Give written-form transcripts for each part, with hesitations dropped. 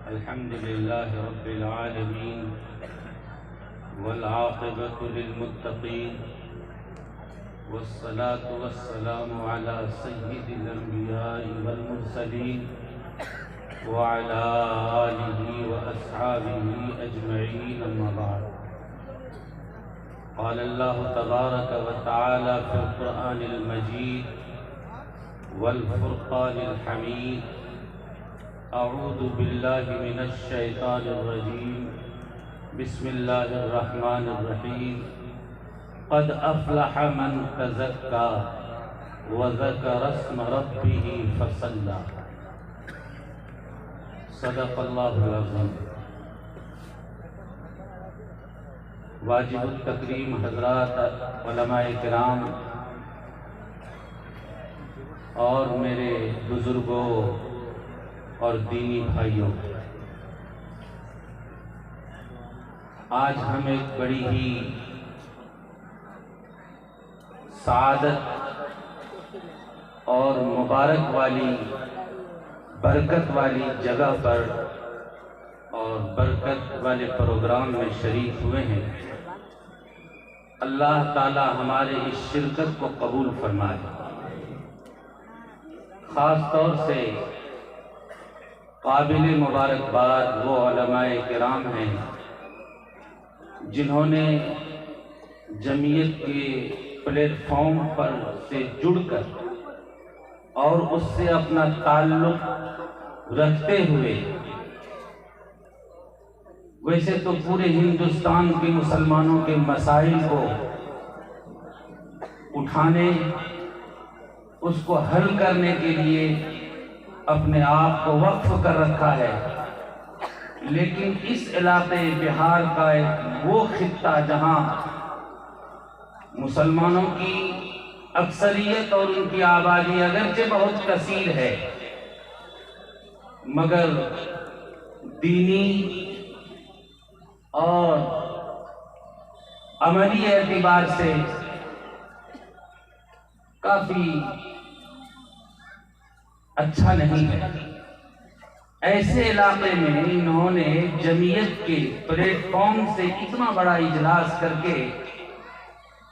الحمد لله رب العالمين والعاقبة للمتقين والصلاة والسلام على سيد الأنبياء والمرسلين وعلى آله وأصحابه أجمعين أما بعد. قال الله تبارك وتعالى في القرآن المجيد والفرقان الحميد: اعوذ باللہ من الشیطان الرجیم، بسم اللہ الرحمن الرحیم. قد افلح من تزکا وذکر اسم ربہ فصلی. صدق اللہ العظیم. واجب التکریم حضرات، علماء کرام اور میرے بزرگوں اور دینی بھائیوں، آج ہم ایک بڑی ہی سعادت اور مبارک والی، برکت والی جگہ پر اور برکت والے پروگرام میں شریک ہوئے ہیں. اللہ تعالی ہمارے اس شرکت کو قبول فرمائے. خاص طور سے قابل مبارکباد وہ علماء کرام ہیں جنہوں نے جمعیت کے پلیٹ فارم پر سے جڑ کر اور اس سے اپنا تعلق رکھتے ہوئے، ویسے تو پورے ہندوستان کے مسلمانوں کے مسائل کو اٹھانے، اس کو حل کرنے کے لیے اپنے آپ کو وقف کر رکھا ہے، لیکن اس علاقے بہار کا وہ خطہ جہاں مسلمانوں کی اکثریت اور ان کی آبادی اگرچہ بہت کثیر ہے، مگر دینی اور عملی اعتبار سے کافی اچھا نہیں ہے. ایسے علاقے میں انہوں نے جمعیت کے پلیٹ فارم سے اتنا بڑا اجلاس کر کے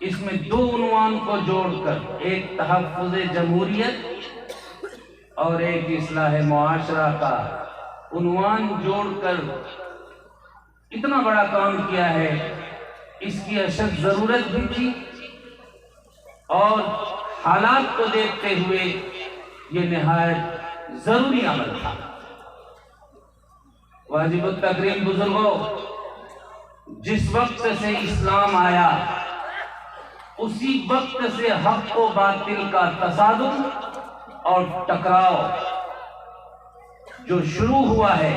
اس میں دو عنوان کو جوڑ کر، ایک تحفظ جمہوریت اور ایک اصلاح معاشرہ کا عنوان جوڑ کر اتنا بڑا کام کیا ہے. اس کی اشد ضرورت بھی تھی اور حالات کو دیکھتے ہوئے یہ نہایت ضروری عمل تھا. واجب التکریم بزرگوں، جس وقت سے اسلام آیا اسی وقت سے حق و باطل کا تصادم اور ٹکراؤ جو شروع ہوا ہے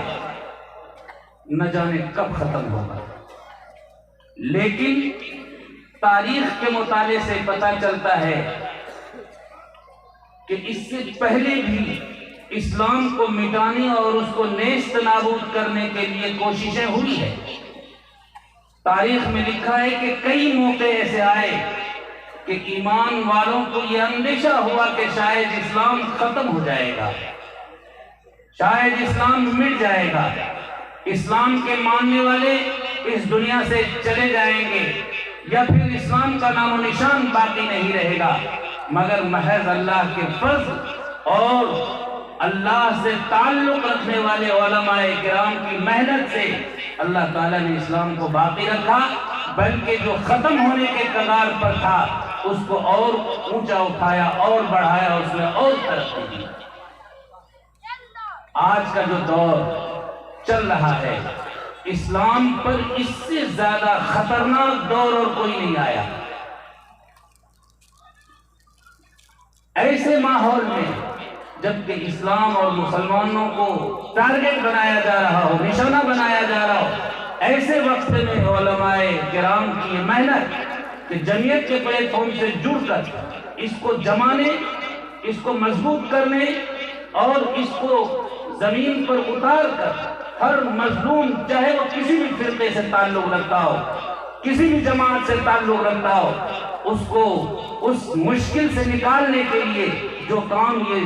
نہ جانے کب ختم ہوگا. لیکن تاریخ کے مطالعے سے پتہ چلتا ہے کہ اس سے پہلے بھی اسلام کو مٹانے اور اس کو نیست نابود کرنے کے لیے کوششیں ہوئی ہیں. تاریخ میں لکھا ہے کہ کئی موقع ایسے آئے کہ ایمان والوں کو یہ اندیشہ ہوا کہ شاید اسلام ختم ہو جائے گا، شاید اسلام مٹ جائے گا، اسلام کے ماننے والے اس دنیا سے چلے جائیں گے یا پھر اسلام کا نام و نشان باقی نہیں رہے گا. مگر محض اللہ کے فضل اور اللہ سے تعلق رکھنے والے علماء کرام کی محنت سے اللہ تعالیٰ نے اسلام کو باقی رکھا، بلکہ جو ختم ہونے کے کگار پر تھا اس کو اور اونچا اٹھایا اور بڑھایا، اس میں اور ترقی دی. آج کا جو دور چل رہا ہے، اسلام پر اس سے زیادہ خطرناک دور اور کوئی نہیں آیا. ایسے ماحول میں جبکہ اسلام اور مسلمانوں کو ٹارگٹ بنایا جا رہا ہو، نشانہ بنایا جا رہا ہو، ایسے وقت میں علماء کرام کی یہ محنت کہ جمعیت کے پلیٹ فارم سے جڑ کر اس کو جمانے، اس کو مضبوط کرنے اور اس کو زمین پر اتار کر ہر مظلوم، چاہے وہ کسی بھی فرقے سے تعلق رکھتا ہو، کسی بھی جماعت سے تعلق رکھتا ہو، اس کو اس مشکل سے نکالنے کے لیے جو کام یہ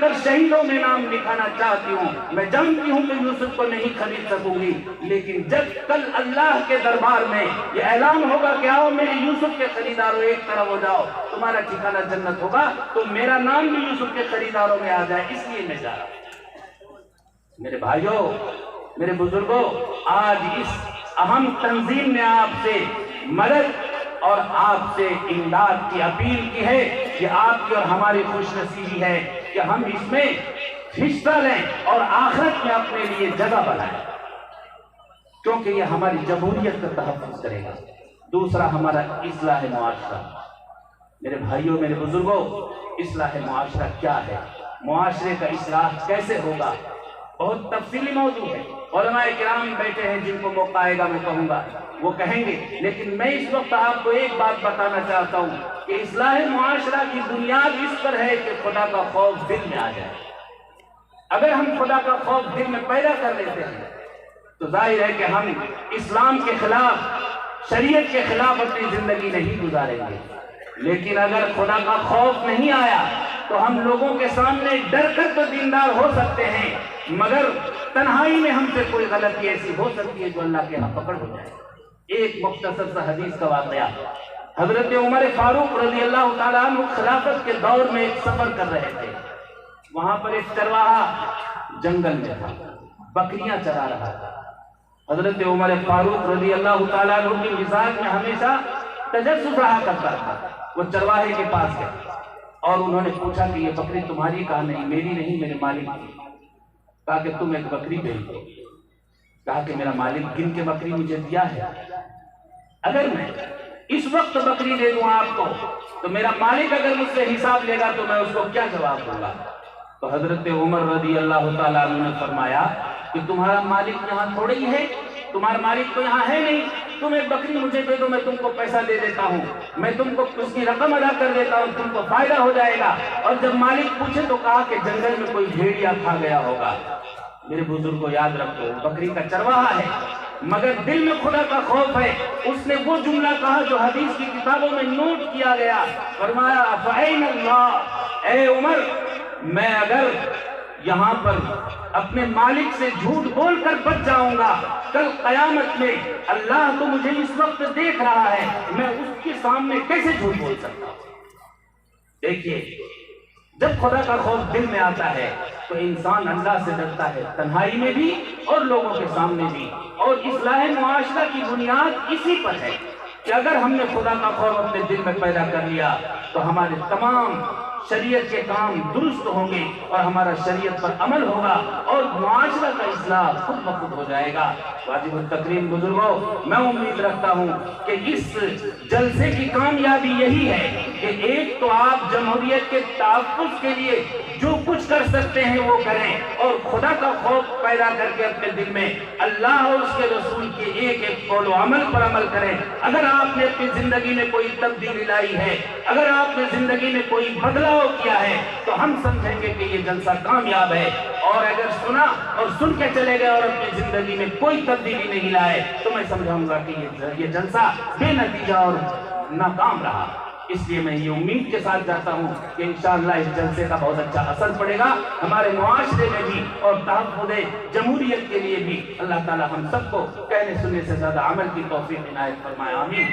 کر شہیدوں میں نام لکھانا چاہتی ہوں. میں جانتی ہوں کہ یوسف کو نہیں خرید سکوں گی، لیکن جب کل اللہ کے دربار میں یہ اعلان ہوگا کہ آؤ میرے یوسف کے خریداروں ایک طرف ہو جاؤ، تمہارا ٹھکانہ جنت ہوگا، تو میرا نام بھی یوسف کے خریداروں میں آ جائے، اس لیے میں جا رہا ہوں. میرے بھائیوں، میرے بزرگوں، آج اس اہم تنظیم نے آپ سے مدد اور آپ سے امداد کی اپیل کی ہے. یہ آپ کی اور ہماری خوش نصیبی ہے کہ ہم اس میں حصہ لیں اور آخرت میں اپنے لیے جگہ بنائیں، کیونکہ یہ ہماری جمہوریت کا تحفظ کرے گا. دوسرا ہمارا اصلاح معاشرہ. میرے بھائیوں، میرے بزرگوں، اصلاح معاشرہ کیا ہے؟ معاشرے کا اصلاح کیسے ہوگا؟ بہت تفصیلی موضوع ہے. علماء کرام بیٹھے ہیں، جن کو موقع آئے گا میں کہوں گا وہ کہیں گے، لیکن میں اس وقت آپ کو ایک بات بتانا چاہتا ہوں کہ اصلاح معاشرہ کی بنیاد اس پر ہے کہ خدا کا خوف دل میں آ جائے. اگر ہم خدا کا خوف دل میں پیدا کر لیتے ہیں تو ظاہر ہے کہ ہم اسلام کے خلاف، شریعت کے خلاف اپنی زندگی نہیں گزاریں گے. لیکن اگر خدا کا خوف نہیں آیا تو ہم لوگوں کے سامنے ڈر کر تو دیندار ہو سکتے ہیں، مگر تنہائی میں ہم سے کوئی غلطی ایسی ہو سکتی ہے جو اللہ کے ہاں پکڑ ہو جائے. ایک مختصر سا حدیث کا واقعہ. حضرت عمر فاروق رضی اللہ تعالیٰ عنہ خلافت کے دور میں ایک سفر کر رہے تھے. وہاں پر ایک چرواہا جنگل میں تھا، بکریاں چرا رہا تھا. حضرت عمر فاروق رضی اللہ تعالیٰ عنہ کی مزاج میں ہمیشہ تجسس رہا کرتا تھا. وہ چرواہے کے پاس گئے اور انہوں نے پوچھا کہ یہ بکری تمہاری؟ کہا نہیں، میری نہیں، میرے مالک کی. کہا کہ تم ایک بکری بھیج دو. کہا کہ میرا مالک گن کے بکری مجھے دیا ہے، اگر میں اس وقت بکری دے دوں آپ کو تو میرا مالک اگر مجھ سے حساب لے گا تو میں اس کو کیا جواب دوں گا؟ تو حضرت عمر رضی اللہ تعالیٰ عنہ نے فرمایا کہ تمہارا مالک یہاں تھوڑے ہی ہے، تمہارا مالک تو یہاں ہے نہیں. تم ایک بکری مجھے دے دو، میں تم کو پیسہ دے دیتا ہوں، میں تم کو اس کی رقم ادا کر دیتا ہوں، تم کو فائدہ ہو جائے گا. اور جب مالک پوچھے تو کہا کہ جنگل میں کوئی بھیڑیا کھا گیا ہوگا. میرے بزرگ کو یاد رکھو، بکری کا چرواہا ہے مگر دل میں خدا کا خوف ہے. اس نے وہ جملہ کہا جو حدیث کی کتابوں میں نوٹ کیا گیا. فرمایا فَأَيْنَ اللَّهُ، اے عمر، میں اگر یہاں پر اپنے مالک سے جھوٹ بول کر بچ جاؤں گا، کل قیامت میں اللہ تو مجھے اس وقت دیکھ رہا ہے، میں اس کے سامنے کیسے جھوٹ بول سکتا ہوں؟ دیکھیے، جب خدا کا خوف دل میں آتا ہے تو انسان اللہ سے ڈرتا ہے، تنہائی میں بھی اور لوگوں کے سامنے بھی. اور اصلاح معاشرہ کی بنیاد اسی پر ہے کہ اگر ہم نے خدا کا خوف اپنے دل میں پیدا کر لیا تو ہمارے تمام شریعت کے کام درست ہوں گے اور ہمارا شریعت پر عمل ہوگا اور معاشرہ کا اصلاح خود بخود ہو جائے گا. واجب التکریم بزرگوں، میں امید رکھتا ہوں کہ اس جلسے کی کامیابی یہی ہے کہ ایک تو آپ جمہوریت کے تحفظ کے لیے جو کچھ کر سکتے ہیں وہ کریں اور خدا کا خوف پیدا کر کے اپنے دل میں اللہ اور اس کے رسول کے ایک ایک قول و عمل پر عمل کریں. اگر آپ نے اپنی زندگی میں کوئی تبدیلی لائی ہے، اگر آپ نے زندگی میں کوئی بدلاؤ کیا ہے تو ہم سمجھیں گے کہ یہ جلسہ کامیاب ہے. اور اگر سنا اور سن کے چلے گئے اور اپنی زندگی میں کوئی تبدیلی نہیں لائے تو میں سمجھاؤں گا کہ یہ جلسہ بے نتیجہ اور ناکام رہا. اس لیے میں یہ امید کے ساتھ جاتا ہوں کہ انشاءاللہ اس جلسے کا بہت اچھا اثر پڑے گا ہمارے معاشرے میں بھی اور تحفظ جمہوریت کے لیے بھی. اللہ تعالی ہم سب کو کہنے سننے سے زیادہ عمل کی توفیق عنایت فرمائے. آمین.